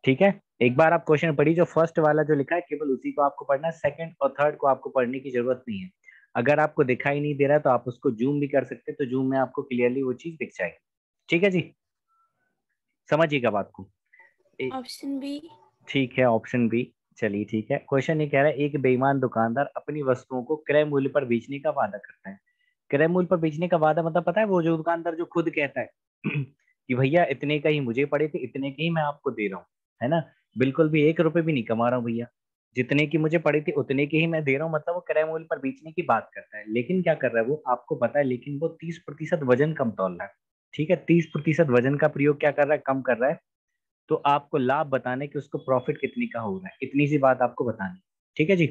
ठीक है, एक बार आप क्वेश्चन पढ़िए, जो फर्स्ट वाला जो लिखा है केवल उसी को आपको पढ़ना है, सेकंड और थर्ड को आपको पढ़ने की जरूरत नहीं है। अगर आपको दिखाई नहीं दे रहा है तो आप उसको जूम भी कर सकते हैं, तो जूम में आपको क्लियरली वो चीज दिख जाएगी। ठीक है जी, समझिएगा बात को। Option B. ठीक है, ऑप्शन बी। चलिए ठीक है, क्वेश्चन ये कह रहा है, एक बेईमान दुकानदार अपनी वस्तुओं को क्रय मूल्य पर बेचने का वादा करता है। क्रय मूल्य पर बेचने का वादा मतलब पता है, वो जो दुकानदार जो खुद कहता है कि भैया इतने का ही मुझे पड़े थे, इतने के ही मैं आपको दे रहा हूँ, है ना, बिल्कुल भी 1 रुपए भी नहीं कमा रहा हूँ भैया, जितने की मुझे पड़ी थी उतने के ही मैं दे रहा हूँ, मतलब वो क्रय मूल्य पर बेचने की बात करता है। लेकिन क्या कर रहा है वो आपको पता है, लेकिन वो 30% वजन कम तौल रहा है। ठीक है, 30% वजन का प्रयोग क्या कर रहा है, कम कर रहा है। तो आपको लाभ बताने कि उसको प्रॉफिट कितनी का हो रहा है, इतनी सी बात आपको बतानी। ठीक है जी,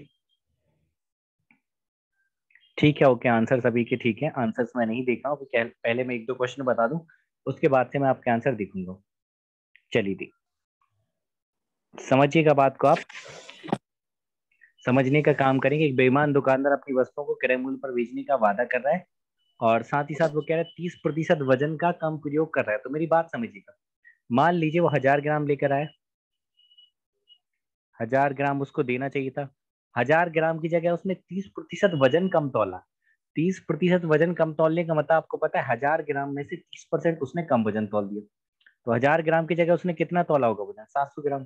ठीक है, ओके, आंसर सभी के ठीक है। आंसर्स मैं नहीं देख रहा हूँ, पहले मैं एक दो क्वेश्चन बता दूं, उसके बाद से मैं आपके आंसर देखूंगा। चलिए दी, समझिएगा बात को आप, समझने का काम करेंगे। एक बेईमान दुकानदार अपनी वस्तुओं को क्रय मूल्य पर बेचने का वादा कर रहा है, और साथ ही साथ वो कह रहा है 30% वजन का कम प्रयोग कर रहा है। तो मेरी बात समझिएगा, मान लीजिए वो 1000 ग्राम लेकर आए, 1000 ग्राम उसको देना चाहिए था, 1000 ग्राम की जगह उसने 30% वजन कम तौला। 30% वजन कम तौलने का मतलब आपको पता है, 1000 ग्राम में से 30% उसने कम वजन तौल दिया। तो 1000 ग्राम की जगह उसने कितना तौला होगा वजन, 700 ग्राम।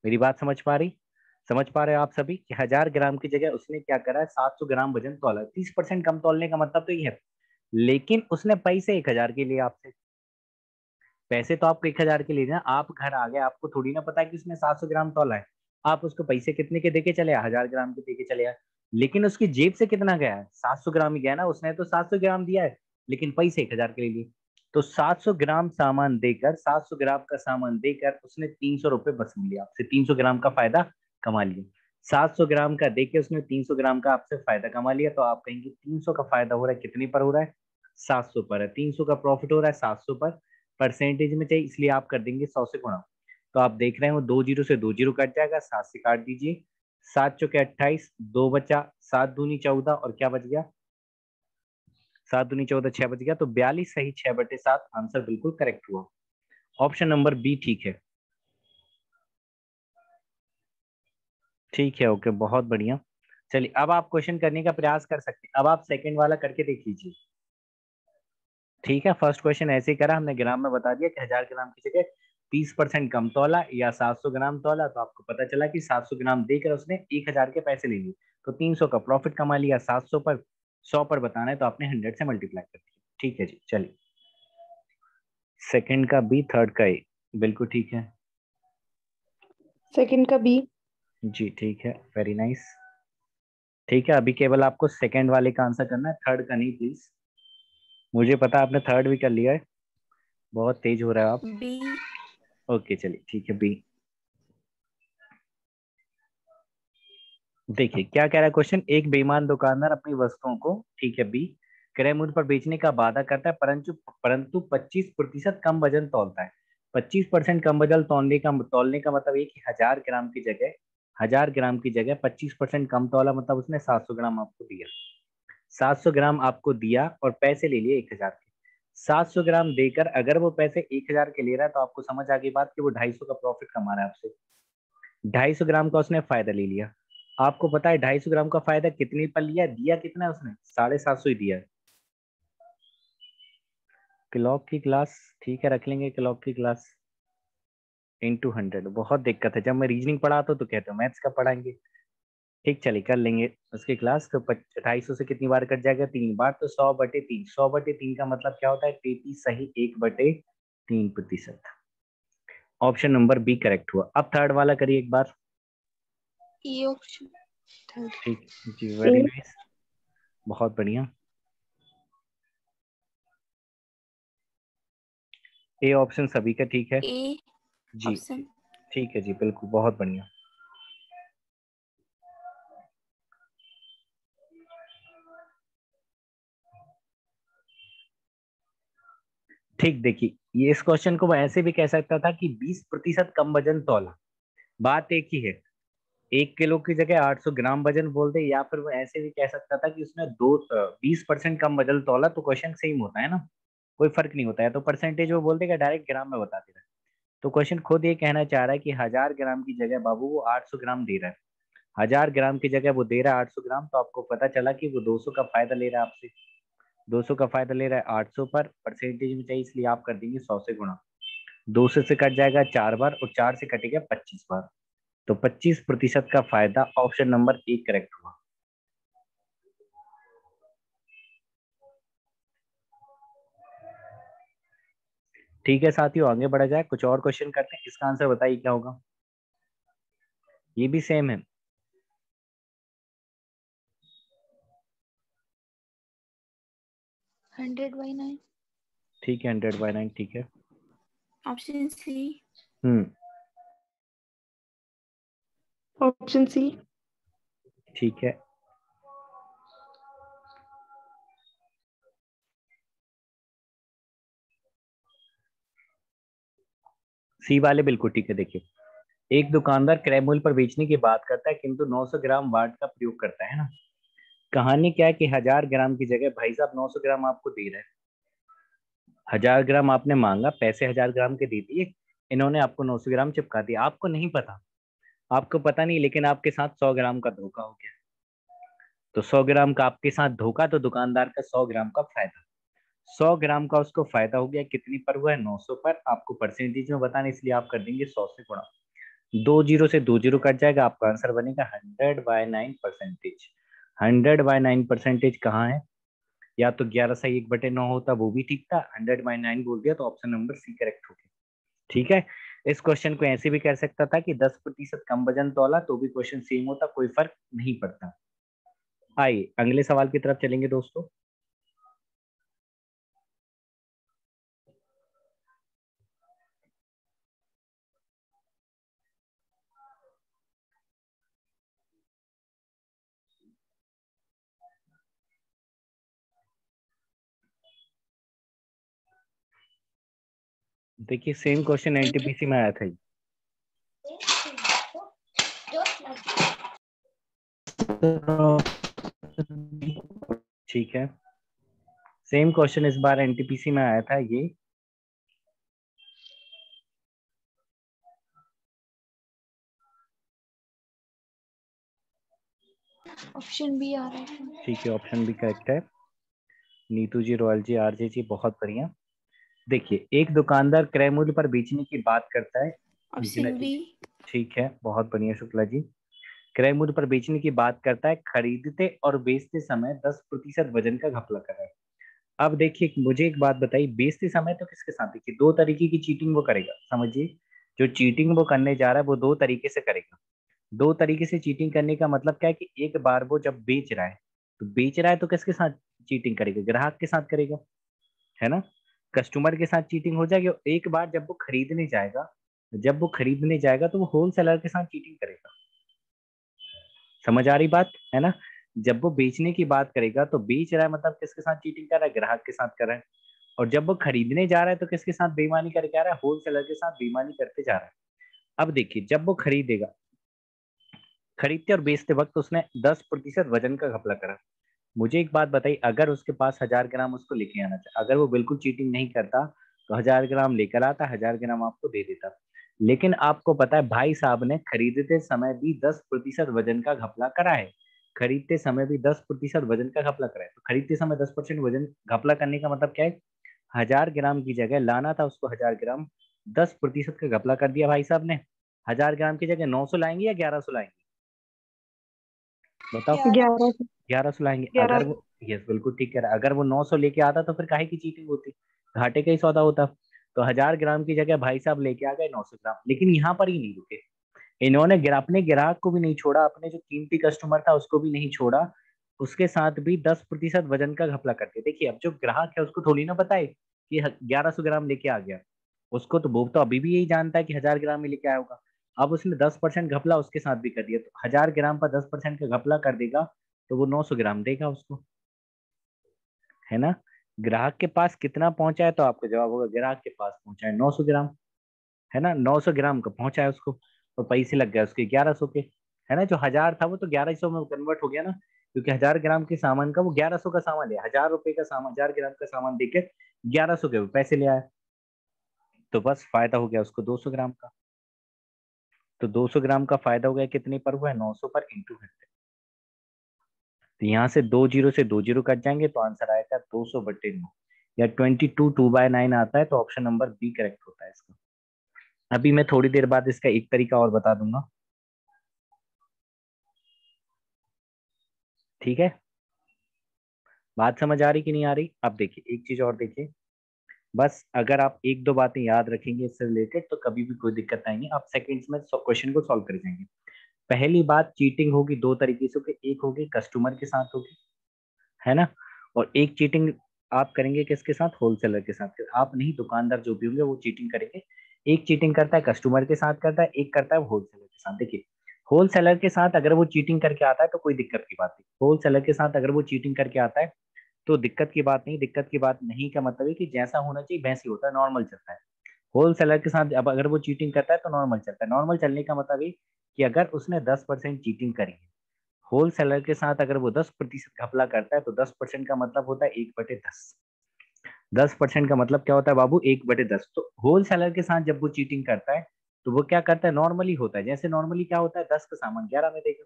मेरी बात समझ पा रही, समझ पा रहे हो आप सभी कि 1000 ग्राम की जगह उसने क्या करा है, 700 ग्राम वजन तौला। 30% कम तौलने का मतलब तो ये है। लेकिन उसने पैसे 1000 के लिए आपसे, पैसे तो आपको 1000 के लिए ना, आप घर आ गए, आपको थोड़ी ना पता है कि उसने 700 ग्राम तौला है। आप उसको पैसे कितने के देके चले, 1000 ग्राम के देके चले आए। लेकिन उसकी जेब से कितना गया है, 700 ग्राम ही गया ना, उसने तो 700 ग्राम दिया है, लेकिन पैसे 1000 के लिए लिए। तो 700 ग्राम सामान देकर, 700 ग्राम का सामान देकर उसने 300 रुपये वसूल लिया आपसे, 300 ग्राम का फायदा कमा लिया। 700 ग्राम का देके उसने 300 ग्राम का आपसे फायदा कमा लिया। तो आप कहेंगे 300 का फायदा हो रहा है कितने पर हो रहा है, 700 पर है। 300 का प्रॉफिट हो रहा है 700 पर, परसेंटेज में चाहिए इसलिए आप कर देंगे 100 से गुणा। तो आप देख रहे हैं वो 2 जीरो से 2 जीरो कट जाएगा, 7 से काट दीजिए, 7 चौके 28, 2 बचा, 7 दूनी 14, और क्या बच गया, 7 दूनी 14, 6 बच गया। तो 42 सही 6/7 आंसर बिल्कुल करेक्ट हुआ। ऑप्शन नंबर बी ठीक है। ठीक है, ओके, बहुत बढ़िया। चलिए अब आप क्वेश्चन करने का प्रयास कर सकते हैं, अब आप सेकंड वाला करके देख लीजिए। ठीक है, फर्स्ट क्वेश्चन ऐसे ही करा हमने, ग्राम में बता दिया कि 1000 ग्राम की जगह 30% कम तौला या 700 ग्राम तौला। तो आपको पता चला कि 700 ग्राम देकर उसने 1000 के पैसे ले लिए, तो 300 का प्रॉफिट कमा लिया। 700 पर 100 पर बताना है तो आपने 100 से मल्टीप्लाई कर दिया। ठीक है जी, चलिए, सेकंड का बी, थर्ड का ए, बिल्कुल ठीक है सेकंड का बी। जी, ठीक है, वेरी नाइस। ठीक है, अभी केवल आपको सेकंड वाले का आंसर करना है, थर्ड का नहीं प्लीज। मुझे पता है आपने थर्ड भी कर लिया है, बहुत तेज हो रहा है आप। बी। ओके चलिए ठीक है, बी। देखिए क्या कह रहा है क्वेश्चन, एक बेईमान दुकानदार अपनी वस्तुओं को, ठीक है बी, क्रय मूल्य पर बेचने का वादा करता है, परंतु परंतु 25% कम वजन तौलता है। 25% कम वजन तौलने का मतलब ये कि 1000 ग्राम की जगह, 1000 ग्राम की जगह 25% कम तौला, मतलब उसने 700 ग्राम आपको दिया, 700 ग्राम आपको दिया और पैसे ले लिए 1000 के। 700 ग्राम देकर अगर वो पैसे 1000 के ले रहा है तो आपको समझ आ गई बात कि वो 250 का प्रॉफिट कमा रहा है आपसे। 250 ग्राम का उसने फायदा ले लिया। आपको पता है 250 ग्राम का फायदा कितने पर लिया, दिया कितना है उसने, 750 ही दिया है। क्लॉक की क्लास, ठीक है रख लेंगे क्लॉक की क्लास, इंटू 100। बहुत दिक्कत है, जब मैं रीजनिंग पढ़ाता हूँ तो कहते हो मैथ्स का पढ़ाएंगे। ठीक, चलिए कर लेंगे उसकी क्लास। तो 250 से कितनी बार कट जाएगा, 3 बार, तो 100/3, 100/3 का मतलब क्या होता है, 33 सही 1/3%। ऑप्शन नंबर बी करेक्ट हुआ। अब थर्ड वाला करिए एक बार। E option third. ठीक जी, वेरी नाइस, बहुत बढ़िया। ए ऑप्शन सभी का ठीक है ए जी, ऑप्शन। ठीक, ठीक है जी, बिल्कुल बहुत बढ़िया। ठीक, देखिए ये इस क्वेश्चन को मैं ऐसे भी कह सकता था कि 20% कम वजन तौला, बात एक ही है। 1 किलो की जगह 800 ग्राम वजन बोल दे, या फिर वो ऐसे भी कह सकता था कि उसने 20% कम वजन तौला, तो क्वेश्चन सेम होता है ना, कोई फर्क नहीं होता है। तो परसेंटेज वो बोल देगा, डायरेक्ट ग्राम में बता देगा। तो क्वेश्चन खुद ये कहना चाह रहा है कि 1000 ग्राम की जगह बाबू वो 800 ग्राम दे रहा है। 1000 ग्राम की जगह वो दे रहा है 800 ग्राम, तो आपको पता चला कि वो 200 का फायदा ले रहा है आपसे। 200 का फायदा ले रहा है 800 पर, परसेंटेज में चाहिए इसलिए आप कर देंगे 100 से गुणा। 200 से कट जाएगा 4 बार और 4 से कटेगा 25 बार। तो 25% का फायदा ऑप्शन नंबर 1 करेक्ट हुआ। ठीक है साथियों, आगे बढ़ा जाए, कुछ और क्वेश्चन करते हैं। इसका आंसर बताइए क्या होगा। ये भी सेम है। 100/9। ठीक है 100/9 ठीक है। Option C. हम्म ऑप्शन सी। ठीक है। सी वाले बिल्कुल ठीक है। देखिए, एक दुकानदार क्रय मूल्य पर बेचने की बात करता है किंतु 900 ग्राम वाट का प्रयोग करता है ना। कहानी क्या है कि 1000 ग्राम की जगह भाई साहब 900 ग्राम आपको दे रहे हैं। 1000 ग्राम आपने मांगा, पैसे 1000 ग्राम के दे दिए, इन्होंने आपको 900 ग्राम चिपका दिया। आपको नहीं पता, आपको पता नहीं, लेकिन आपके साथ 100 ग्राम का धोखा हो गया। तो 100 ग्राम का आपके साथ धोखा, तो दुकानदार का 100 ग्राम का फायदा। 100 ग्राम का उसको फायदा हो गया, कितनी पर हुआ है 900 पर। आपको परसेंटेज में बताना, इसलिए आप कर देंगे 100 से गुणा। 2 जीरो से 2 जीरो कट जाएगा, आपका आंसर बनेगा 100/9%। 100/9% कहाँ है? या तो 11/1/9 होता, वो भी ठीक था। 100/9 बोल दिया तो ऑप्शन नंबर सी करेक्ट हो गया। ठीक है। इस क्वेश्चन को ऐसे भी कर सकता था कि 10% कम वजन तौला तो भी क्वेश्चन सेम होता, कोई फर्क नहीं पड़ता। आइए अगले सवाल की तरफ चलेंगे दोस्तों। देखिए सेम क्वेश्चन एनटीपीसी में आया था। ठीक है, सेम क्वेश्चन इस बार एनटीपीसी में आया था ये। ऑप्शन बी आ रहा है। ठीक है, ऑप्शन भी करेक्ट है। नीतू जी, रॉयल जी, आरजे जी, बहुत बढ़िया। देखिए, एक दुकानदार क्रय मूल्य पर बेचने की बात करता है। Option B. ठीक है, बहुत बढ़िया शुक्ला जी। क्रय मूल्य पर बेचने की बात करता है, खरीदते और बेचते समय 10% वजन का घपला कर रहा है। अब देखिए, मुझे एक बात बताइए, बेचते समय तो किसके साथ? देखिए, दो तरीके की चीटिंग वो करेगा, समझिए। जो चीटिंग वो करने जा रहा है वो दो तरीके से करेगा। दो तरीके से चीटिंग करने का मतलब क्या है कि एक बार वो जब बेच रहा है, तो बेच रहा है तो किसके साथ चीटिंग करेगा? ग्राहक के साथ करेगा, है ना। कस्टमर के साथ चीटिंग हो जाएगी। और एक बार जब वो खरीदने जाएगा, तो वो होलसेलर के साथ चीटिंग करेगा। समझ आ रही बात, है ना। जब वो बेचने की बात करेगा तो बेच रहा है मतलब किसके साथ चीटिंग कर रहा है? ग्राहक के साथ कर रहा है। और जब वो खरीदने जा रहा है तो किसके साथ बेईमानी करके आ रहा है? होलसेलर के साथ बेईमानी करते जा रहा है। अब देखिए, जब वो खरीदेगा, खरीदते और बेचते वक्त उसने 10% वजन का घपला करा। मुझे एक बात बताइए, अगर उसके पास 1000 ग्राम उसको लेके आना चाहिए, अगर वो बिल्कुल चीटिंग नहीं करता तो 1000 ग्राम लेकर आता, 1000 ग्राम आपको दे देता। लेकिन आपको पता है भाई साहब ने खरीदते समय भी 10% वजन का घपला करा है। खरीदते समय भी 10% वजन का घपला करा है। तो खरीदते समय 10% वजन घपला करने का मतलब क्या है? 1000 ग्राम की जगह लाना था उसको 1000 ग्राम, 10% का घपला कर दिया भाई साहब ने। 1000 ग्राम की जगह 900 लाएंगे या 1100 लाएंगे? बताओ। 11। 1100 लाएंगे। अगर 11। वो, यस बिल्कुल ठीक कह रहा है, अगर वो 900 लेके आता तो फिर काहे की चीटिंग होती? घाटे का ही सौदा होता। तो 1000 ग्राम की जगह भाई साहब लेके आ गए 900 ग्राम। लेकिन यहाँ पर ही नहीं रुके, इन्होंने अपने ग्राहक को भी नहीं छोड़ा, अपने जो कीमती कस्टमर था उसको भी नहीं छोड़ा, उसके साथ भी 10% वजन का घपला करके। देखिए, अब जो ग्राहक है उसको थोड़ी ना पता है कि 1100 ग्राम लेके आ गया। उसको तो वो तो अभी भी यही जानता है कि 1000 ग्राम में लेके आया होगा। अब उसने 10% घपला उसके साथ भी कर दिया, तो 1000 ग्राम पर 10% का घपला कर देगा तो वो 900 ग्राम देगा उसको, है ना। ग्राहक के पास कितना पहुंचा है? तो आपका जवाब होगा ग्राहक के पास पहुंचा है 900 ग्राम, है ना। 900 ग्राम का पहुंचा है उसको, और पैसे लग गए उसके 1100 के, है ना। जो 1000 था वो तो 1100 में कन्वर्ट हो गया ना, क्योंकि 1000 ग्राम के सामान का वो 1100 का सामान लिया। 1000 रुपए का सामान, 1000 ग्राम का सामान देके 1100 के पैसे ले आया। तो बस फायदा हो गया उसको 200 ग्राम का। तो 200 ग्राम का फायदा हो गया, कितने पर हुआ है, 900 पर इंटू 100। तो यहाँ से 2 जीरो से 2 जीरो कट जाएंगे तो आंसर आएगा 200/9, या 22/2/9 आता है। तो ऑप्शन नंबर बी करेक्ट होता है इसका। अभी मैं थोड़ी देर बाद इसका एक तरीका और बता दूंगा, ठीक है। बात समझ आ रही कि नहीं आ रही? अब देखिए एक चीज और देखिए, बस अगर आप एक दो बातें याद रखेंगे इससे रिलेटेड तो कभी भी कोई दिक्कत आएंगी, आप सेकंड्स में क्वेश्चन को सॉल्व कर जाएंगे। पहली बात, चीटिंग होगी दो तरीके से होगी, एक होगी कस्टमर के साथ होगी, है ना, और एक चीटिंग आप करेंगे किसके साथ, होलसेलर के साथ। आप नहीं, दुकानदार जो भी होंगे वो चीटिंग करेंगे। एक चीटिंग करता है कस्टमर के साथ करता है, एक करता है होलसेलर के साथ। देखिए होलसेलर के साथ अगर वो चीटिंग करके आता है तो कोई दिक्कत की बात नहीं, होलसेलर के साथ अगर वो चीटिंग करके आता है तो दिक्कत की बात नहीं। दिक्कत की बात नहीं का मतलब है कि जैसा होना चाहिए वैसे ही होता है, नॉर्मल चलता है। होलसेलर के साथ अब अगर वो चीटिंग करता है तो नॉर्मल चलता है। नॉर्मल चलने का मतलब ये कि अगर उसने 10% चीटिंग करी है, होलसेलर के साथ अगर वो 10% घपला करता है तो 10% का मतलब होता है 1/10। 10% का मतलब क्या होता है बाबू, 1/10। तो होलसेलर के साथ जब वो चीटिंग करता है तो वो क्या करता है, नॉर्मली होता है। जैसे नॉर्मली क्या होता है, 10 का सामान 11 में देगा,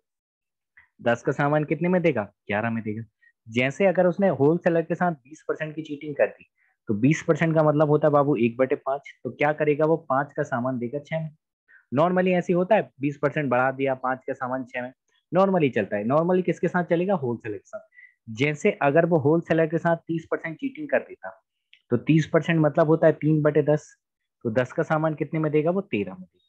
10 का सामान कितने में देगा, 11 में देगा। जैसे अगर उसने होलसेलर के साथ 20% की चीटिंग कर दी तो 20% का मतलब होता है बाबू 1/5। तो क्या करेगा, वो 5 का सामान देगा 6 में। नॉर्मली ऐसे होता है, 20% बढ़ा दिया, 5 का सामान 6 में, नॉर्मली चलता है। नॉर्मली किसके साथ चलेगा, होलसेलर के साथ। जैसे अगर वो होलसेलर के साथ 30% चीटिंग कर देता तो 30% मतलब होता है 3/10। तो 10 का सामान कितने में देगा, वो 13 में देगा।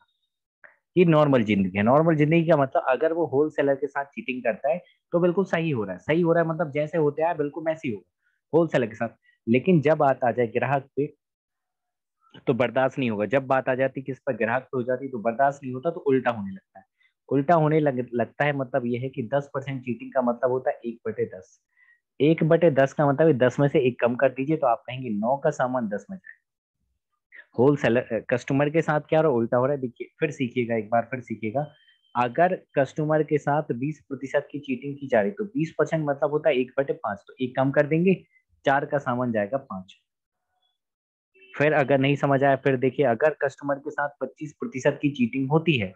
ये नॉर्मल जिंदगी है। नॉर्मल जिंदगी का मतलब अगर वो होलसेलर के साथ चीटिंग करता है तो बिल्कुल सही हो रहा है, सही हो रहा है मतलब जैसे होते हैं बिल्कुल वैसे ही होगा होलसेलर के साथ। लेकिन जब बात आ जाए ग्राहक पे तो बर्दाश्त नहीं होगा। जब बात आ जाती किस पर, ग्राहक पे हो जाती तो बर्दाश्त नहीं होता, तो उल्टा होने लगता है। उल्टा होने लगता है मतलब ये है कि 10% चीटिंग का मतलब होता है 1/10। 1/10 का मतलब 10 में से एक कम कर दीजिए तो आप कहेंगे 9 का सामान 10 में जाए। होलसेलर कस्टमर के साथ क्या हो रहा है, उल्टा हो रहा है। देखिए फिर सीखिएगा, एक बार फिर सीखिएगा। अगर कस्टमर के साथ 20% की चीटिंग की जा रही तो 20% मतलब होता है 1/5। तो एक कम कर देंगे, 4 का सामान जाएगा 5। फिर अगर नहीं समझ आया फिर देखिए, अगर कस्टमर के साथ 25% की चीटिंग होती है,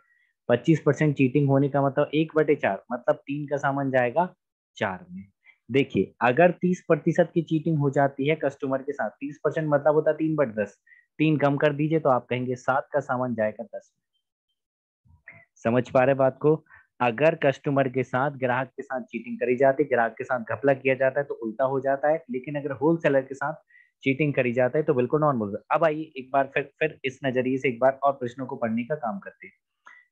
25% चीटिंग होने का मतलब 1/4 मतलब 3 का सामान जाएगा 4 में। देखिए अगर 30% की चीटिंग हो जाती है कस्टमर के साथ, 30% मतलब होता है 3/10, 3 कम कर दीजिए तो आप कहेंगे 7 का सामान जाएगा 10 में। समझ पा रहे बात को? अगर कस्टमर के साथ ग्राहक के साथ चीटिंग करी जाती है, ग्राहक के साथ घपला किया जाता है तो उल्टा हो जाता है। लेकिन अगर होलसेलर के साथ चीटिंग करी जाता है तो बिल्कुल नॉर्मल होता है। अब आइए एक बार फिर इस नजरिए से एक बार और प्रश्नों को पढ़ने का काम करते हैं।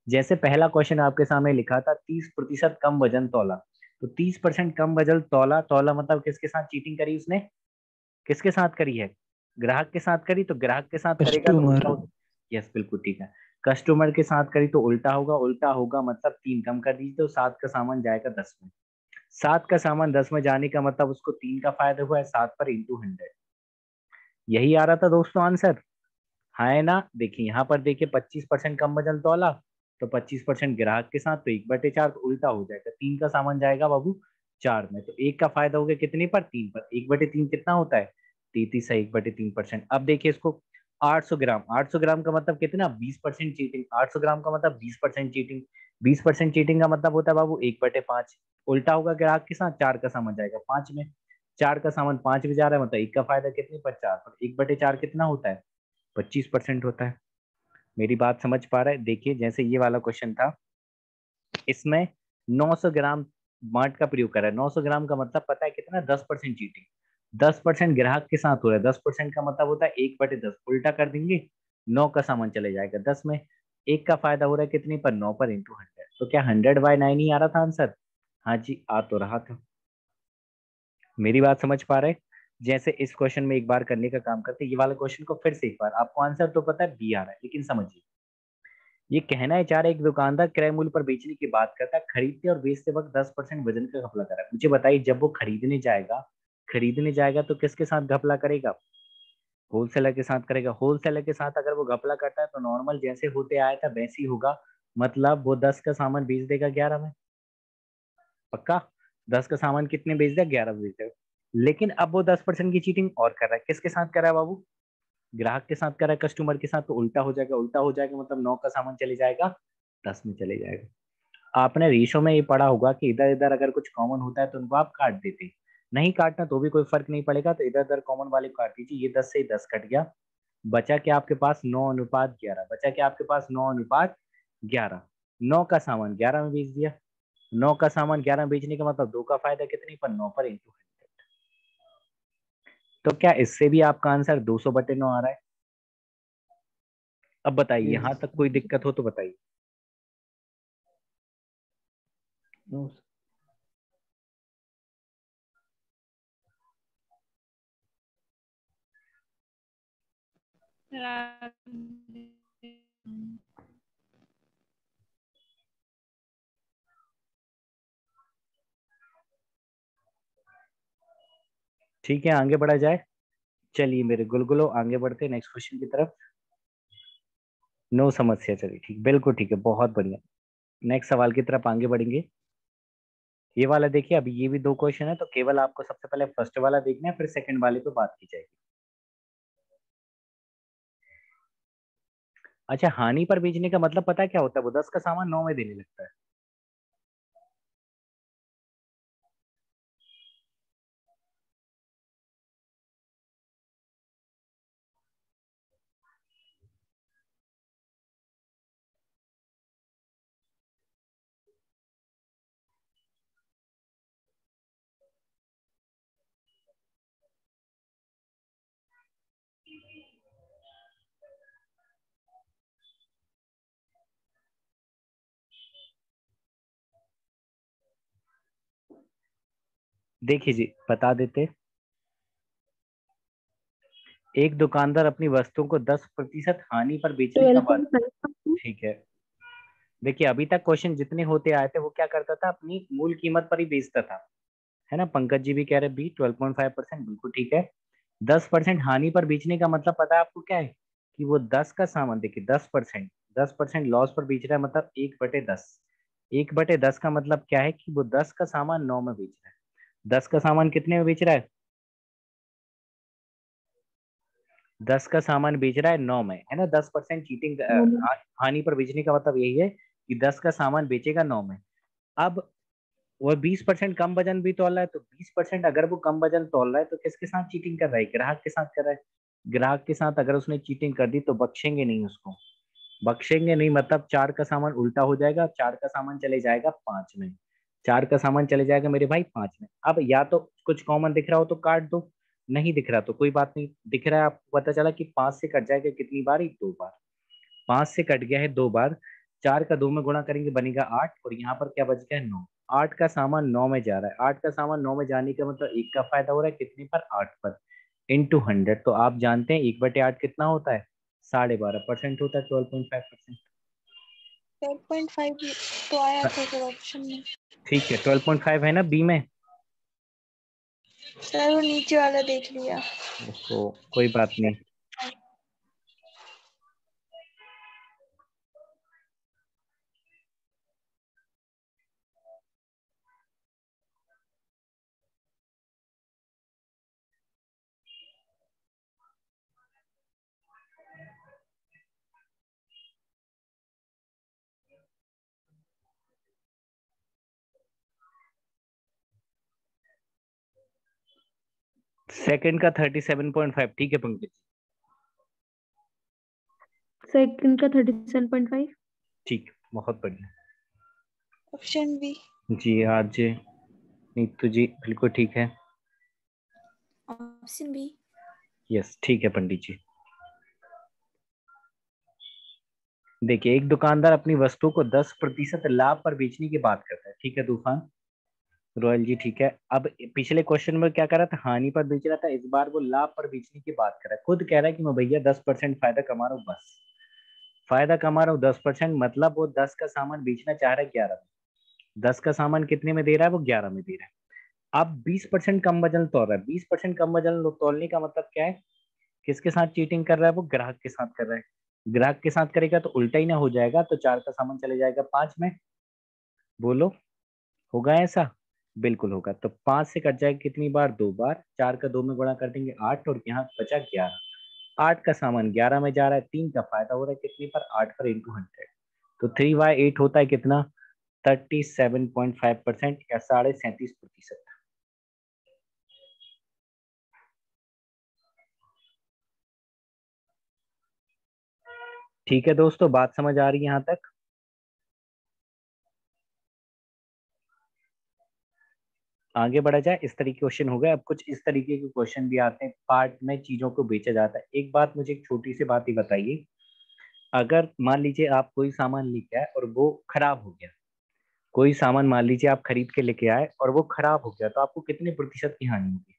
जैसे पहला क्वेश्चन आपके सामने लिखा था 30% कम वजन तौला। तो 30% कम वजन तौला, तौला मतलब किसके साथ चीटिंग करी उसने, किसके साथ करी है, ग्राहक के साथ करी। तो ग्राहक के साथ करेगा तो कस्टमर। उल्टा हो। यस बिल्कुल ठीक है। कस्टमर के साथ करी तो उल्टा होगा, उल्टा होगा मतलब 3 कम कर दीजिए तो 7 का सामान जाएगा 10 में। 7 का सामान 10 में जाने का मतलब उसको 3 का फायदा हुआ है, 7 पर इंटू 100। यही आ रहा था दोस्तों आंसर, हाँ है ना। देखिए यहाँ पर देखिए 25% कम वजन तौला, तो 25% ग्राहक के साथ तो 1/4 तो उल्टा हो जाएगा, 3 का सामान जाएगा बाबू 4 में। तो एक का फायदा हो गया कितने पर, 3 पर। 1/3 कितना होता है, 33 है 1/3%। अब देखिए इसको 800 ग्राम, 800 ग्राम का मतलब कितना, 20% चीटिंग। 800 ग्राम का मतलब 20% चीटिंग। 20% चीटिंग का मतलब होता है बाबू 1/5। उल्टा होगा ग्राहक के साथ, 4 का सामान जाएगा 5 में। 4 का सामान 5 में जा रहा है मतलब एक का फायदा कितने पर, 4 पर। 1/4 कितना होता है, 25% होता है। मेरी बात समझ पा रहा है? देखिए जैसे ये वाला क्वेश्चन था, इसमें 900 ग्राम मार्ट का प्रयोग करा है। 900 ग्राम का मतलब पता है कितना, 10% चीटिंग। 10% ग्राहक के साथ हो रहा है, 10% का मतलब होता है 1/10। उल्टा कर देंगे, 9 का सामान चले जाएगा 10 में। एक का फायदा हो रहा है कितने पर, 9 पर इंटू 100। तो क्या 100/9 ही आ रहा था आंसर? हाँ जी आ तो रहा था। मेरी बात समझ पा रहे हैं? जैसे इस क्वेश्चन में एक बार करने का काम करते हैं, ये वाला क्वेश्चन को फिर से एक बार, आपको आंसर तो पता है बी आ रहा है लेकिन समझिए। ये कहना है चाह रहा है एक दुकानदार क्रय मूल्य पर बेचने की बात करता है, खरीदते और बेचते वक्त 10% वजन का घपला करा है। मुझे बताइए जब वो खरीदने जाएगा तो किसके साथ घपला करेगा, होलसेलर के साथ करेगा। होलसेलर के साथ अगर वो घपला करता है तो नॉर्मल जैसे होते आया था वैसे ही होगा, मतलब वो 10 का सामान बेच देगा 11 में। पक्का? 10 का सामान कितने बेच देगा, 11 बेच देगा। लेकिन अब वो 10% की चीटिंग और कर रहा है, किसके साथ कर रहा है बाबू, ग्राहक के साथ कर रहा है कस्टमर के साथ, तो उल्टा हो जाएगा, उल्टा हो जाएगा मतलब 9 का सामान चले जाएगा 10 में चले जाएगा। आपने रेशो में ये पढ़ा होगा कि इधर इधर अगर कुछ कॉमन होता है तो उनको आप काट देते, नहीं काटना तो भी कोई फर्क नहीं पड़ेगा, तो इधर उधर कॉमन वाले काट दीजिए। ये 10 से 10 कट गया, बचा क्या आपके पास 9:11, बचा क्या आपके पास 9:11। 9 का सामान 11 में बेच दिया, 9 का सामान 11 में बेचने का मतलब 2 का फायदा कितने पर 9 पर इंटू 100। तो क्या इससे भी आपका आंसर 200/9 आ रहा है? अब बताइए, यहाँ तक कोई दिक्कत हो तो बताइए। ठीक है, आगे बढ़ा जाए। चलिए मेरे गुलगुलो, आगे बढ़ते हैं नेक्स्ट क्वेश्चन की तरफ। नो समस्या, चलिए ठीक, बिल्कुल ठीक है, बहुत बढ़िया। नेक्स्ट सवाल की तरफ आगे बढ़ेंगे। ये वाला देखिए, अभी ये भी 2 क्वेश्चन है, तो केवल आपको सबसे पहले फर्स्ट वाला देखना है, फिर सेकंड वाले पे बात की जाएगी। अच्छा, हानि पर बेचने का मतलब पता है क्या होता है? वो 10 का सामान 9 में देने लगता है। देखिए जी, बता देते। एक दुकानदार अपनी वस्तुओं को 10% हानि पर बेचने का बाद, 12.5। ठीक है। देखिए अभी तक क्वेश्चन जितने होते आए थे वो क्या करता था, अपनी मूल कीमत पर ही बेचता था, है ना। पंकज जी भी कह रहे बी 12.5%, बिल्कुल ठीक है। 10% हानि पर बेचने का मतलब पता है आपको क्या है? कि वो 10 का सामान, देखिए 10% लॉस पर बेच रहा है, मतलब 1/10। 1/10 का मतलब क्या है कि वो 10 का सामान 9 में बेच रहा है। 10 का सामान कितने में बेच रहा है? 10 का सामान बेच रहा है 9 में, है ना। 10% चीटिंग, हानि पर बेचने का मतलब यही है कि 10 का सामान बेचेगा 9 में। अब वो 20% कम वजन भी तोल रहा है, तो 20% अगर वो कम वजन तोल रहा है तो किसके साथ चीटिंग कर रहा है? ग्राहक के साथ कर रहा है। ग्राहक के साथ अगर उसने चीटिंग कर दी तो बख्शेंगे नहीं उसको, बख्शेंगे नहीं, मतलब 4 का सामान उल्टा हो जाएगा, 4 का सामान चले जाएगा 5 में, 4 का सामान चले जाएगा मेरे भाई 5 में। अब या तो कुछ कॉमन दिख रहा हो तो काट दो, नहीं दिख रहा तो कोई बात नहीं। दिख रहा है आपको, पता चला कि 5 से कट जाएगा कितनी बार? 2 बार। 5 से कट गया है 2 बार, 4 का 2 में गुणा करेंगे बनेगा 8, और यहाँ पर क्या बच गया है 9। 8 का सामान 9 में जा रहा है, 8 का सामान 9 में जाने का मतलब 1 का फायदा हो रहा है कितने पर? 8 पर, इंटू 100। तो आप जानते हैं 1/8 कितना होता है? 12.5% होता है, 12.5%। 12.5 तो आया था सर ऑप्शन में। ठीक है, 12.5 है ना बी में। सर वो नीचे वाला देख लिया। ओहो, कोई बात नहीं। सेकंड का 37.5, ठीक है पंकज। सेकंड का 37.5। ठीक, बहुत बढ़िया। Option B. जी आज नीतू जी बिल्कुल ठीक है। Option B. यस ठीक है पंडित जी। देखिए एक दुकानदार अपनी वस्तु को 10% लाभ पर बेचने की बात करता है, ठीक है तूफान रॉयल जी, ठीक है। अब पिछले क्वेश्चन में क्या कर रहा था? हानि पर बेच रहा था, इस बार वो लाभ पर बेचने की बात कर रहा है। खुद कह रहा है कि मैं भैया 10% फायदा कमा रहा हूँ, बस फायदा कमा रहा हूँ 10%, मतलब वो 10 का सामान बेचना चाह रहा है 11 में। 10 का सामान कितने में दे रहा है? वो 11 में दे रहा है। अब 20% कम वजन तोल रहा है, 20% कम वजन तोलने का मतलब क्या है? किसके साथ चीटिंग कर रहा है? वो ग्राहक के साथ कर रहा है। ग्राहक के साथ करेगा तो उल्टा ही ना हो जाएगा, तो 4 का सामान चले जाएगा 5 में। बोलो, होगा ऐसा? बिल्कुल होगा। तो 5 से कट जाएगा कितनी बार? 2 बार। 4 का 2 में गुणा कर देंगे 8, और यहाँ बचा 11। 8 का सामान 11 में जा रहा है, 3 का फायदा हो रहा है कितने पर, 8 पर इंटू 100। तो 3/8 होता है कितना, 37.5% या 37.5%। ठीक है दोस्तों, बात समझ आ रही है यहाँ तक? आगे बढ़ा जाए, इस तरीके क्वेश्चन हो गए। अब कुछ इस तरीके के क्वेश्चन भी आते हैं, पार्ट में चीजों को बेचा जाता है। एक बात मुझे, एक छोटी सी बात ही बताइए, अगर मान लीजिए आप कोई सामान लेके आए और वो खराब हो गया, कोई सामान मान लीजिए आप खरीद के लेके आए और वो खराब हो गया, तो आपको कितने प्रतिशत की हानि होगी,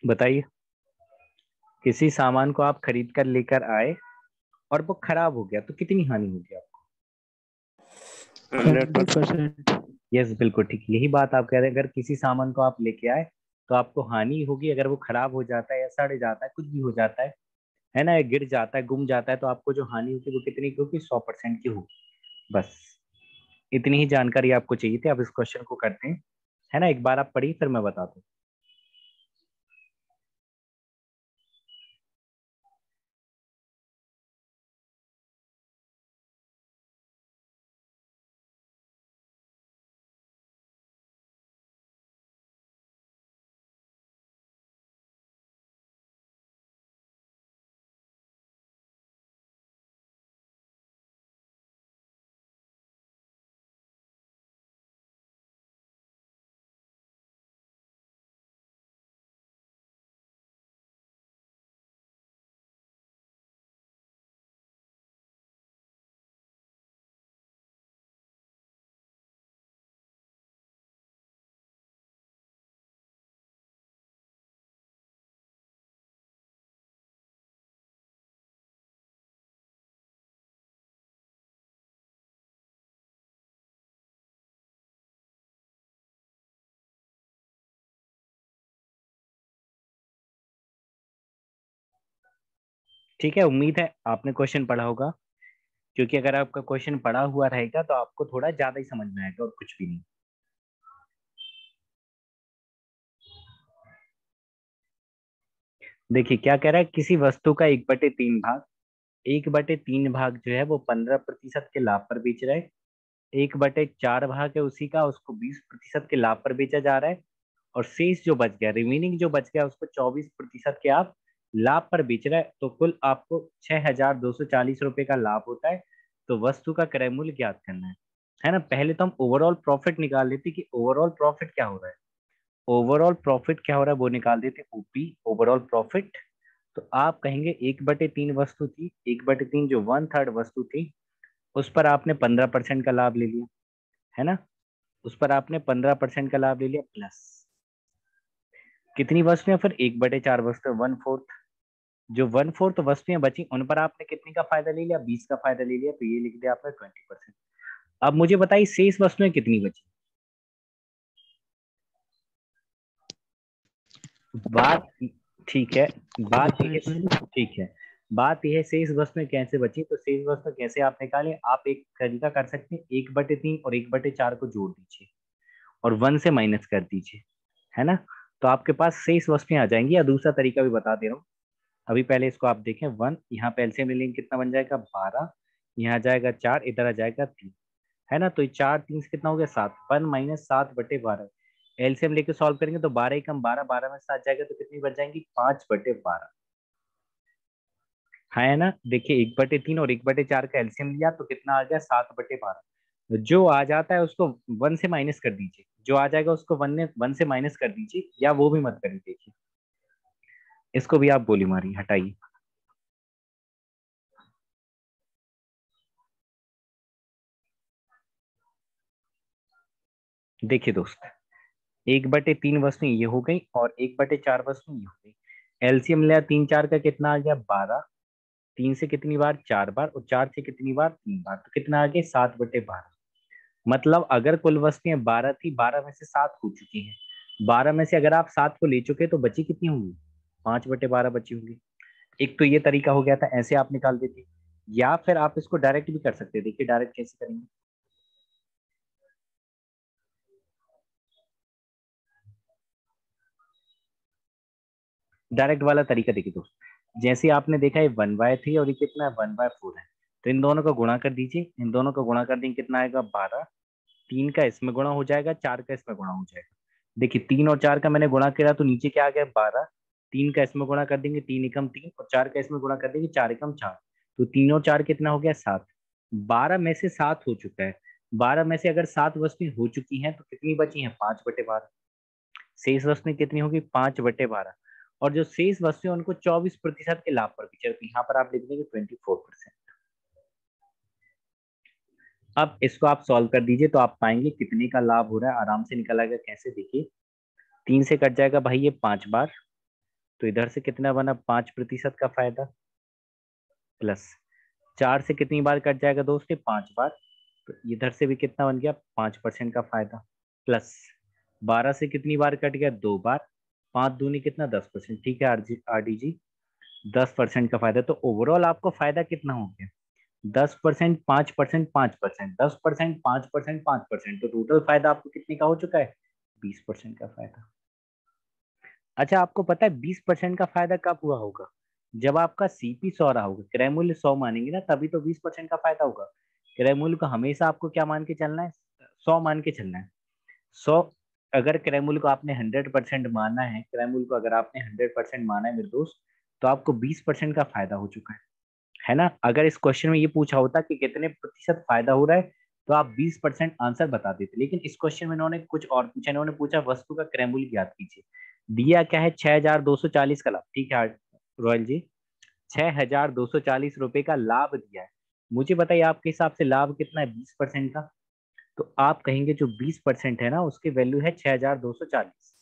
बताइए। किसी सामान को आप खरीद कर लेकर आए और वो खराब हो गया, तो कितनी हानि होगी आपको? 100%। यस, बिल्कुल ठीक, यही बात आप कह रहे हैं। अगर किसी सामान को आप लेके आए तो आपको हानि होगी, अगर वो खराब हो जाता है या सड़ जाता है, कुछ भी हो जाता है ना, या गिर जाता है, गुम जाता है, तो आपको जो हानि होगी वो कितनी की होगी, 100% की होगी। बस इतनी ही जानकारी आपको चाहिए थी। अब इस क्वेश्चन को करते हैं, है ना, एक बार आप पढ़िए फिर मैं बताता हूँ। ठीक है, उम्मीद है आपने क्वेश्चन पढ़ा होगा, क्योंकि अगर आपका क्वेश्चन पढ़ा हुआ रहेगा तो आपको थोड़ा ज्यादा ही समझ में आएगा और कुछ भी नहीं। देखिए क्या कह रहा है, किसी वस्तु का 1/3 भाग, 1/3 भाग जो है वो 15% के लाभ पर बेच रहा है, 1/4 भाग है उसी का, उसको 20% के लाभ पर बेचा जा रहा है, और शेष जो बच गया, रिमेनिंग जो बच गया, उसको 24% के आप लाभ पर बेच रहा है, तो कुल आपको 6,240 रुपए का लाभ होता है। तो वस्तु का क्रय मूल्य ज्ञात करना है ना। पहले तो हम ओवरऑल प्रॉफिट निकाल लेते कि ओवरऑल प्रॉफिट क्या हो रहा है, ओवरऑल प्रॉफिट क्या हो रहा है वो निकाल देते, ओपी ओवरऑल प्रॉफिट। तो आप कहेंगे 1/3 वस्तु थी, 1/3 जो 1/3 वस्तु थी, उस पर आपने 15% का लाभ ले लिया, है ना, उस पर आपने 15% का लाभ ले लिया, प्लस कितनी वस्तुएं, फिर 1/4 वस्तु, 1/4। जो 1/4 वस्तुएं बची उन पर आपने कितने का फायदा ले लिया, 20 का फायदा ले लिया, तो ये लिख दिया आपने 20%। अब मुझे बताइए शेष वस्तुएं कितनी बची। बात ठीक है, बात ये ठीक है, बात यह है शेष वस्तुएं कैसे बची, तो शेष वस्तु कैसे आप निकालें, आप एक तरीका कर सकते हैं, 1/3 और 1/4 को जोड़ दीजिए और 1 से माइनस कर दीजिए, है ना, तो आपके पास शेष वस्तुएं आ जाएंगी। या दूसरा तरीका भी बता दे रहा हूँ, अभी पहले इसको आप देखें, 1 यहाँ पे एलसीएम लेंगे कितना बन जाएगा, 12, यहाँ जाएगा 4, इधर आ जाएगा 3, है ना, तो ये 4 3 से कितना हो गया, 7, 1 - 7/12। एलसीएम लेके सॉल्व करेंगे तो 12 कम 12, 12 में 7 जाएगा तो कितनी बच जाएंगी, 5/12, है ना। देखिए 1/3 और 1/4 का एलसीएम लिया तो कितना आ गया, 7/12। जो आ जाता है उसको 1 से माइनस कर दीजिए, जो आ जाएगा उसको 1 से माइनस कर दीजिए, या वो भी मत करिए, देखिए इसको भी आप गोली मारिए, हटाइए। देखिए दोस्त, 1/3 वस्तु ये हो गई और 1/4 वस्तु ये हो गई। एलसीएम लिया 3 4 का कितना आ गया, 12, 3 से कितनी बार, 4 बार, और 4 से कितनी बार, 3 बार, तो कितना आ गया, 7/12। मतलब अगर कुल वस्तुएं 12 थी, 12 में से 7 हो चुकी हैं, 12 में से अगर आप 7 को ले चुके तो बची कितनी होंगी, 5/12 बची होंगी। एक तो ये तरीका हो गया था, ऐसे आप निकाल देते, या फिर आप इसको डायरेक्ट भी कर सकते हैं। देखिए डायरेक्ट कैसे करेंगे, डायरेक्ट वाला तरीका देखिए दोस्त, जैसे आपने देखा है 1/3 और ये कितना है 1/4 है, तो इन दोनों का गुणा कर दीजिए, इन दोनों का गुणा कर देंगे कितना आएगा 12, 3 का इसमें गुणा हो जाएगा, 4 का इसमें गुणा हो जाएगा। देखिए 3 और 4 का मैंने गुणा किया तो नीचे क्या आ गया 12, 3 का इसमें गुणा कर देंगे 3 एकम 3 और 4 का इसमें गुणा कर देंगे 4 एकम 4, तो 3 और 4 कितना हो गया 7। 12 में से 7 हो चुका है, 12 में से अगर 7 वस्तुएं हो चुकी हैं तो कितनी बची हैं 5/12, शेष वस्तुएं कितनी होगी 5/12, और जो शेष वस्तुएं उनको 24% के लाभ पर विचरण, तो यहाँ पर आप लिख देंगे 24%। अब इसको आप सॉल्व कर दीजिए तो आप पाएंगे कितने का लाभ हो रहा है, आराम से निकल आएगा। कैसे, देखिए 3 से कट जाएगा भाई ये 5 बार, तो इधर से कितना बना 5% का फायदा, प्लस 4 से कितनी बार कट जाएगा दोस्त ये 5 बार, तो इधर से भी कितना बन गया 5% का फायदा, प्लस 12 से कितनी बार कट गया 2 बार, 5 दूनी कितना 10%, ठीक है आरडी जी 10% का फायदा। तो ओवरऑल आपको फायदा कितना हो गया 10%, 5%, 5%, 10%, 5%, 5%, तो टोटल फायदा आपको कितने का हो चुका है 20% का फायदा। अच्छा आपको पता है 20% का फायदा कब हुआ होगा, जब आपका सीपी 100 रहा होगा, क्रय मूल्य 100 मानेंगे ना तभी तो 20% का फायदा होगा। क्रय मूल्य को हमेशा आपको क्या मान के चलना है 100 मान के चलना है। 100, अगर क्रय मूल्य को आपने 100% माना है, क्रय मूल्य को अगर आपने 100% माना है मेरे दोस्त, तो आपको 20% का फायदा हो चुका है ना। अगर इस क्वेश्चन में ये पूछा होता कि कितने प्रतिशत फायदा हो रहा है तो आप 20% आंसर बता देते, लेकिन इस क्वेश्चन में इन्होंने कुछ और पूछा, इन्होंने पूछा वस्तु का क्रय मूल्य ज्ञात कीजिए, दिया क्या है 6240 का लाभ, ठीक है रॉयल जी 6240 रुपए का लाभ दिया है। मुझे बताइए आपके हिसाब से लाभ कितना है 20% का, तो आप कहेंगे जो 20% है ना उसकी वैल्यू है 6240,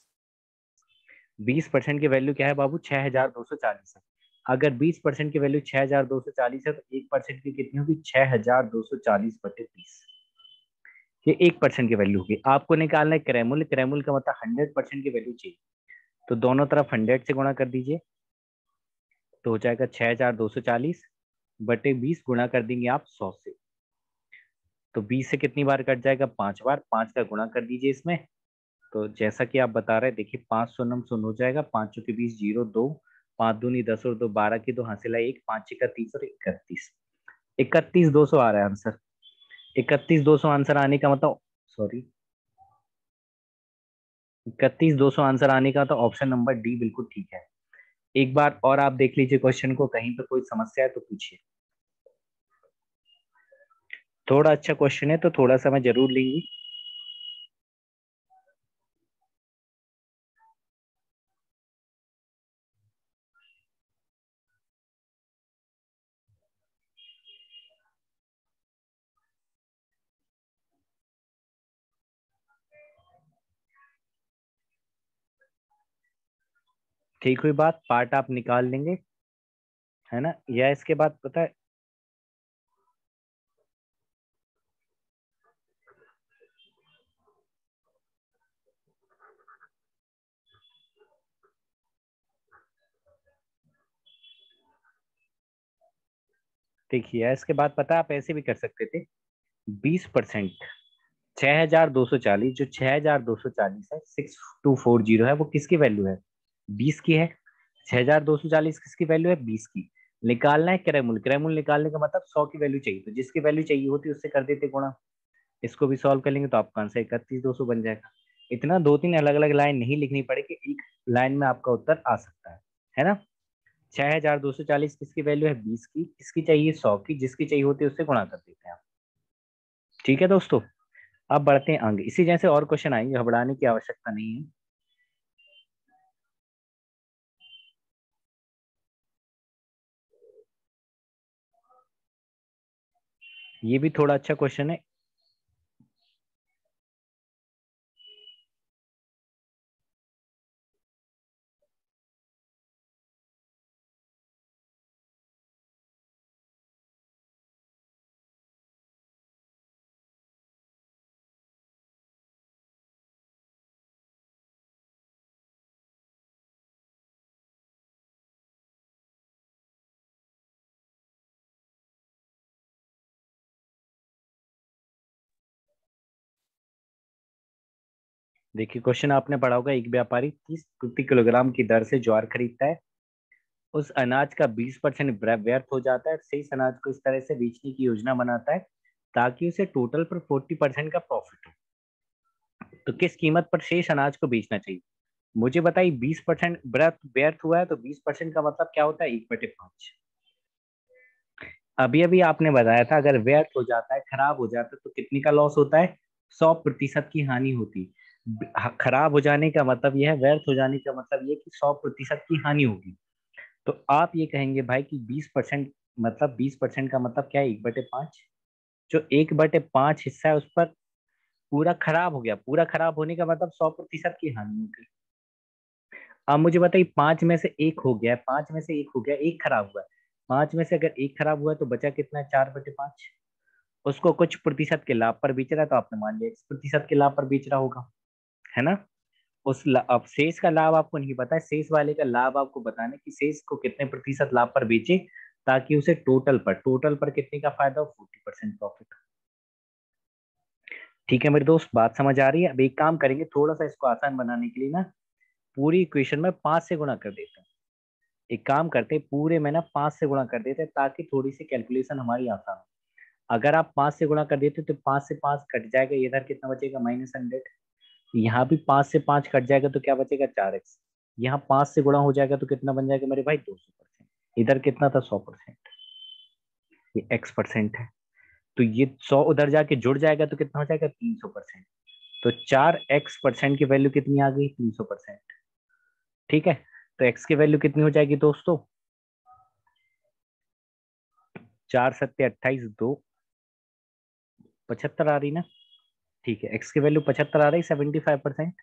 20% की वैल्यू क्या है बाबू 6240 है। अगर 20% की वैल्यू 6240 है तो 1% की कितनी होगी 6240/20, ये 1% की वैल्यू होगी। आपको निकालना है क्रैमुल, क्रैमुल का मतलब 100% की वैल्यू चाहिए, तो दोनों तरफ 100 से गुणा कर दीजिए, तो हो जाएगा 6240/20 गुणा कर देंगे आप 100 से, तो 20 से कितनी बार कट जाएगा 5 बार, 5 का गुणा कर दीजिए इसमें, तो जैसा कि आप बता रहे हैं देखिए 5 सोनम सुन हो जाएगा, 5 के 20 0 2, 5 दूनी 10 और 2 12 की 2 हासिल है 1, 5 का 30 और 31, 31,200 आ रहा है आंसर। 31,200 आंसर आने का मतलब, सॉरी 31,200 आंसर आने का तो ऑप्शन नंबर डी बिल्कुल ठीक है। एक बार और आप देख लीजिए क्वेश्चन को, कहीं पे कोई समस्या है तो पूछिए। थोड़ा अच्छा क्वेश्चन है तो थोड़ा समय जरूर लेंगी। ठीक हुई बात, पार्ट आप निकाल लेंगे है ना, या इसके बाद पता है देखिए, इसके बाद पता है आप ऐसे भी कर सकते थे 20%, 6240, जो 6240 है 6240 है वो किसकी वैल्यू है 20 की है, 6240 किसकी वैल्यू है 20 की। निकालना है क्रयमूल्य, क्रयमूल्य निकालने का मतलब 100 की वैल्यू चाहिए, तो जिसकी वैल्यू चाहिए होती है उससे कर देते गुणा। इसको भी सॉल्व कर लेंगे तो आपका आंसर 31,200 बन जाएगा। इतना 2-3 अलग अलग लाइन नहीं लिखनी पड़ेगी, एक लाइन में आपका उत्तर आ सकता है ना। 6240 किसकी वैल्यू है 20 की, किसकी चाहिए 100 की, जिसकी चाहिए होती है उससे गुणा कर देते हैं आप। ठीक है दोस्तों, अब बढ़ते हैं आगे, इसी जैसे और क्वेश्चन आएंगे, घबराने की आवश्यकता नहीं है। ये भी थोड़ा अच्छा क्वेश्चन है। देखिए क्वेश्चन आपने पढ़ा होगा, एक व्यापारी 30 प्रति किलोग्राम की दर से ज्वार खरीदता है। उस अनाज का 20% व्यर्थ हो जाता है, शेष अनाज को इस तरह से बेचने की योजना बनाता है ताकि उसे टोटल पर 40% का प्रॉफिट हो। तो किस कीमत पर शेष अनाज को बेचना चाहिए? मुझे बताइए, 20% व्यर्थ व्यर्थ हुआ है तो 20% का मतलब क्या होता है? 1/5। अभी अभी आपने बताया था अगर व्यर्थ हो जाता है, खराब हो जाता है, तो कितने का लॉस होता है? 100% की हानि होती। खराब हो जाने का मतलब यह है, व्यर्थ हो जाने का मतलब यह कि 100% की हानि होगी। तो आप ये कहेंगे भाई कि 20% मतलब 20% का मतलब क्या है? 1/5। जो 1/5 हिस्सा है उस पर पूरा खराब हो गया। पूरा खराब होने का मतलब 100% की हानि हो गई। अब मुझे बताइए, 5 में से एक हो गया, 5 में से एक हो गया, एक खराब हुआ है। 5 में से अगर एक खराब हुआ तो बचा कितना है? 4/5। उसको कुछ प्रतिशत के लाभ पर बेच रहा है, तो आपने मान लिया X% के लाभ पर बेच रहा होगा, है ना? अब शेष का लाभ आपको नहीं पता है, शेष वाले का लाभ आपको बताना है कि शेष को कितने प्रतिशत लाभ पर बेचे ताकि उसे टोटल पर कितने का फायदा हो? 40% प्रॉफिट। ठीक है मेरे दोस्त, बात समझ आ रही है? अब एक काम करेंगे, थोड़ा सा इसको आसान बनाने के लिए ना पूरी इक्वेशन में 5 से गुणा कर देते हैं। एक काम करते हैं, पूरे में ना 5 से गुणा कर देते हैं ताकि थोड़ी सी कैलकुलेशन हमारी आसान हो। अगर आप 5 से गुणा कर देते तो 5 से 5 कट जाएगा, इधर कितना बचेगा? -100। यहाँ भी 5 से 5 कट जाएगा तो क्या बचेगा? 4x। यहाँ 5 से गुणा हो जाएगा तो कितना बन जाएगा मेरे भाई? 200%। इधर कितना था? 100%। ये x% है, तो ये 100 उधर जाके जुड़ जाएगा तो कितना हो जाएगा? 300%। तो 4x% की वैल्यू कितनी आ गई? 300%। ठीक है, तो x की वैल्यू कितनी हो जाएगी दोस्तों? 4 सत्ते 28, 2 75 आ रही ना? ठीक है, x की वैल्यू 75 आ रही, 75%।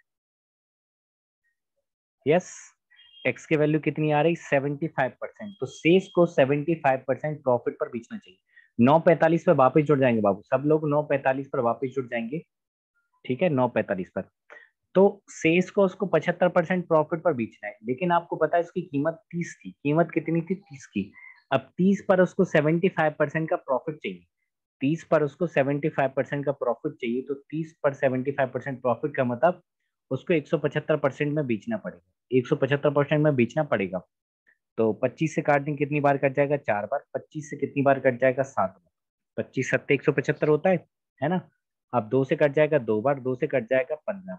यस, x की वैल्यू कितनी आ रही? 75%। तो शेष को 75% प्रॉफिट पर बेचना चाहिए। 9:45 पर वापस जुड़ जाएंगे बाबू, सब लोग 9:45 पर वापस जुड़ जाएंगे। ठीक है, 9:45 पर। तो शेष को उसको 75% प्रॉफिट पर बेचना है, लेकिन आपको पता है उसकी कीमत 30 थी। कीमत कितनी थी? 30 की। अब 30 पर उसको 75% का प्रॉफिट चाहिए। 30 पर उसको 75% का प्रॉफिट चाहिए, तो 30 पर 75% प्रॉफिट का मतलब उसको 175% में बेचना पड़ेगा। 175% में बेचना पड़ेगा। तो 25 से काट दें, कितनी बार कट जाएगा? 4 बार। 25 से कितनी बार कट जाएगा? 7 बार। 25 सत्ते 175 होता है ना? अब 2 से कट जाएगा 2 बार, 2 से कट जाएगा 15